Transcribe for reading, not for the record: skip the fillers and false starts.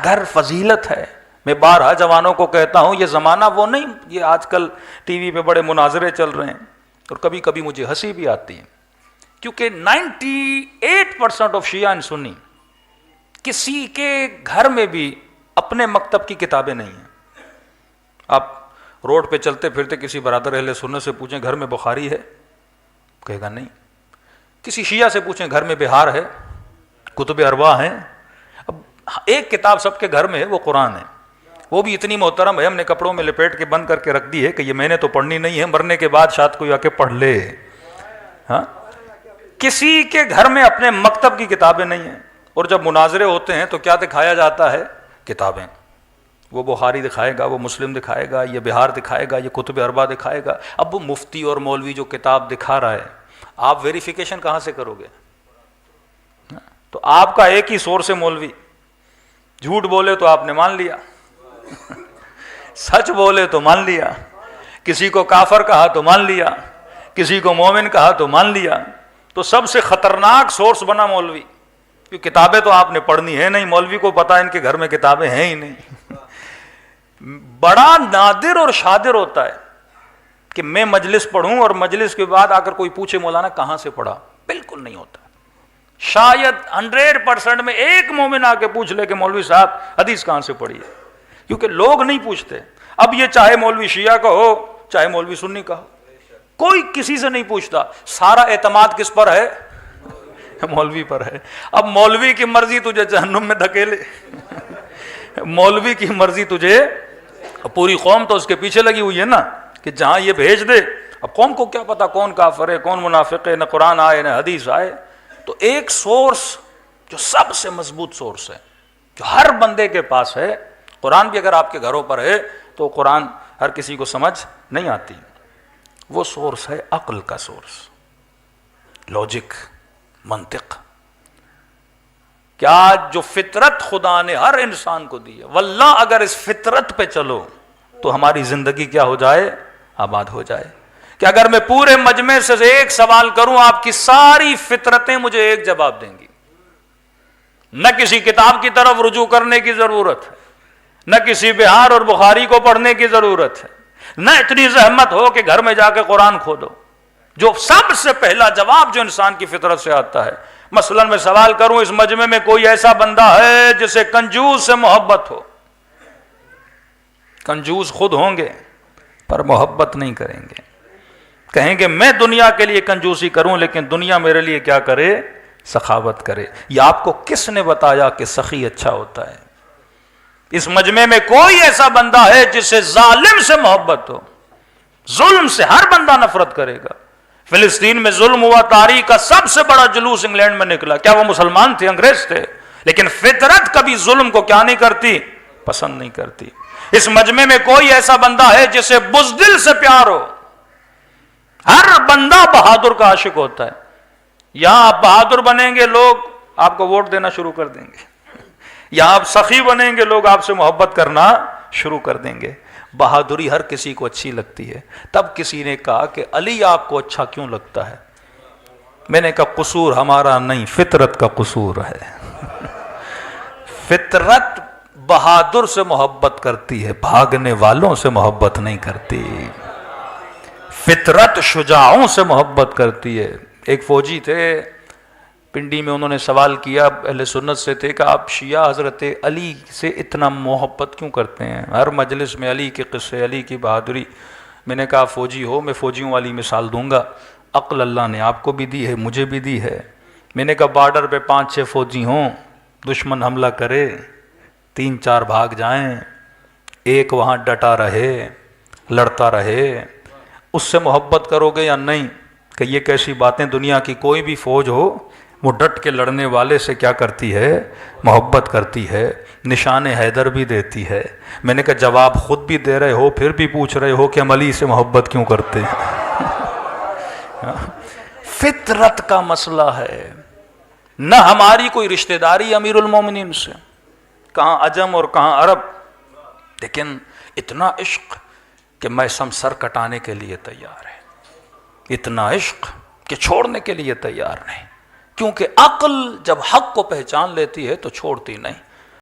اگر فضیلت ہے، میں بارہا جوانوں کو کہتا ہوں یہ زمانہ وہ نہیں، یہ آج کل ٹی وی پہ بڑے مناظرے چل رہے ہیں اور کبھی کبھی مجھے ہنسی بھی آتی ہے، کیونکہ 98% آف شیعہ اینڈ سنی کسی کے گھر میں بھی اپنے مکتب کی کتابیں نہیں ہیں۔ آپ روڈ پہ چلتے پھرتے کسی برادر اہل سنت سے پوچھیں گھر میں بخاری ہے، کہے گا نہیں۔ کسی شیعہ سے پوچھیں گھر میں بہار ہے، کتب اربع ہیں۔ اب ایک کتاب سب کے گھر میں ہے، وہ قرآن ہے، وہ بھی اتنی محترم ہے ہم نے کپڑوں میں لپیٹ کے بند کر کے رکھ دی ہے کہ یہ میں نے تو پڑھنی نہیں ہے، مرنے کے بعد شاید کوئی آ کے پڑھ لے۔ ہاں، کسی کے گھر میں اپنے مکتب کی کتابیں نہیں ہیں، اور جب مناظرے ہوتے ہیں تو کیا دکھایا جاتا ہے؟ کتابیں۔ وہ بخاری دکھائے گا، وہ مسلم دکھائے گا، یہ بہار دکھائے گا، یہ کتب اربع دکھائے گا۔ اب وہ مفتی اور مولوی جو کتاب دکھا رہا ہے، آپ ویریفیکیشن کہاں سے کرو گے؟ تو آپ کا ایک ہی سورس ہے مولوی، جھوٹ بولے تو آپ نے مان لیا، سچ بولے تو مان لیا، کسی کو کافر کہا تو مان لیا، کسی کو مومن کہا تو مان لیا۔ تو سب سے خطرناک سورس بنا مولوی، کیونکہ کتابیں تو آپ نے پڑھنی ہے نہیں، مولوی کو پتا ان کے گھر میں کتابیں ہیں ہی نہیں۔ بڑا نادر اور شادر ہوتا ہے کہ میں مجلس پڑھوں اور مجلس کے بعد آ کر کوئی پوچھے مولانا کہاں سے پڑھا، بالکل نہیں ہوتا۔ شاید 100% میں ایک مومن آ کے پوچھ لے کہ مولوی صاحب حدیث کہاں سے پڑھی ہے، کیونکہ لوگ نہیں پوچھتے۔ اب یہ چاہے مولوی شیعہ کا ہو چاہے مولوی سنی کا ہو، کوئی کسی سے نہیں پوچھتا، سارا اعتماد کس پر ہے؟ مولوی پر ہے۔ اب مولوی کی مرضی تجھے جہنم میں دھکیلے، مولوی کی مرضی تجھے، پوری قوم تو اس کے پیچھے لگی ہوئی ہے نا کہ جہاں یہ بھیج دے۔ اب قوم کو کیا پتا کون کافر ہے کون منافق ہے، نہ قرآن آئے نہ حدیث آئے۔ تو ایک سورس جو سب سے مضبوط سورس ہے، جو ہر بندے کے پاس ہے، قرآن بھی اگر آپ کے گھروں پر ہے تو قرآن ہر کسی کو سمجھ نہیں آتی، وہ سورس ہے عقل کا سورس، لاجک، منطق۔ کیا جو فطرت خدا نے ہر انسان کو دی ہے، واللہ اگر اس فطرت پہ چلو تو ہماری زندگی کیا ہو جائے؟ آباد ہو جائے۔ کہ اگر میں پورے مجمع سے ایک سوال کروں آپ کی ساری فطرتیں مجھے ایک جواب دیں گی، نہ کسی کتاب کی طرف رجوع کرنے کی ضرورت ہے، نہ کسی بہار اور بخاری کو پڑھنے کی ضرورت ہے، نہ اتنی زحمت ہو کہ گھر میں جا کے قرآن کھودو۔ جو سب سے پہلا جواب جو انسان کی فطرت سے آتا ہے، مثلا میں سوال کروں اس مجمع میں کوئی ایسا بندہ ہے جسے کنجوس سے محبت ہو؟ کنجوس خود ہوں گے پر محبت نہیں کریں گے، کہیں گے میں دنیا کے لیے کنجوسی کروں لیکن دنیا میرے لیے کیا کرے؟ سخاوت کرے۔ یہ آپ کو کس نے بتایا کہ سخی اچھا ہوتا ہے؟ اس مجمع میں کوئی ایسا بندہ ہے جسے ظالم سے محبت ہو؟ ظلم سے ہر بندہ نفرت کرے گا۔ فلسطین میں ظلم ہوا، تاریخ کا سب سے بڑا جلوس انگلینڈ میں نکلا، کیا وہ مسلمان تھے؟ انگریز تھے، لیکن فطرت کبھی ظلم کو کیا نہیں کرتی؟ پسند نہیں کرتی۔ اس مجمع میں کوئی ایسا بندہ ہے جسے بزدل سے پیار ہو؟ ہر بندہ بہادر کا عاشق ہوتا ہے۔ یہاں آپ بہادر بنیں گے لوگ آپ کو ووٹ دینا شروع کر دیں گے، یہاں آپ سخی بنیں گے لوگ آپ سے محبت کرنا شروع کر دیں گے۔ بہادری ہر کسی کو اچھی لگتی ہے۔ تب کسی نے کہا کہ علی آپ کو اچھا کیوں لگتا ہے؟ میں نے کہا قصور ہمارا نہیں، فطرت کا قصور ہے۔ فطرت بہادر سے محبت کرتی ہے، بھاگنے والوں سے محبت نہیں کرتی۔ فطرت شجاعوں سے محبت کرتی ہے۔ ایک فوجی تھے پنڈی میں، انہوں نے سوال کیا، اہل سنت سے تھے، کہ آپ شیعہ حضرت علی سے اتنا محبت کیوں کرتے ہیں؟ ہر مجلس میں علی کے قصے، علی کی بہادری۔ میں نے کہا فوجی ہو، میں فوجیوں والی مثال دوں گا، عقل اللہ نے آپ کو بھی دی ہے مجھے بھی دی ہے۔ میں نے کہا بارڈر پہ 5-6 فوجی ہوں، دشمن حملہ کرے، 3-4 بھاگ جائیں، ایک وہاں ڈٹا رہے، لڑتا رہے، اس سے محبت کرو گے یا نہیں؟ کہ یہ کیسی باتیں، دنیا کی کوئی بھی فوج ہو وہ ڈٹ کے لڑنے والے سے کیا کرتی ہے؟ محبت کرتی ہے، نشان حیدر بھی دیتی ہے۔ میں نے کہا جواب خود بھی دے رہے ہو پھر بھی پوچھ رہے ہو کہ ہم علی سے محبت کیوں کرتے ہیں؟ فطرت کا مسئلہ ہے۔ نہ ہماری کوئی رشتہ داری امیر المومنین سے، کہاں عجم اور کہاں عرب، لیکن اتنا عشق کہ میں سر کٹانے کے لیے تیار ہے، اتنا عشق کہ چھوڑنے کے لیے تیار نہیں، کیونکہ عقل جب حق کو پہچان لیتی ہے تو چھوڑتی نہیں۔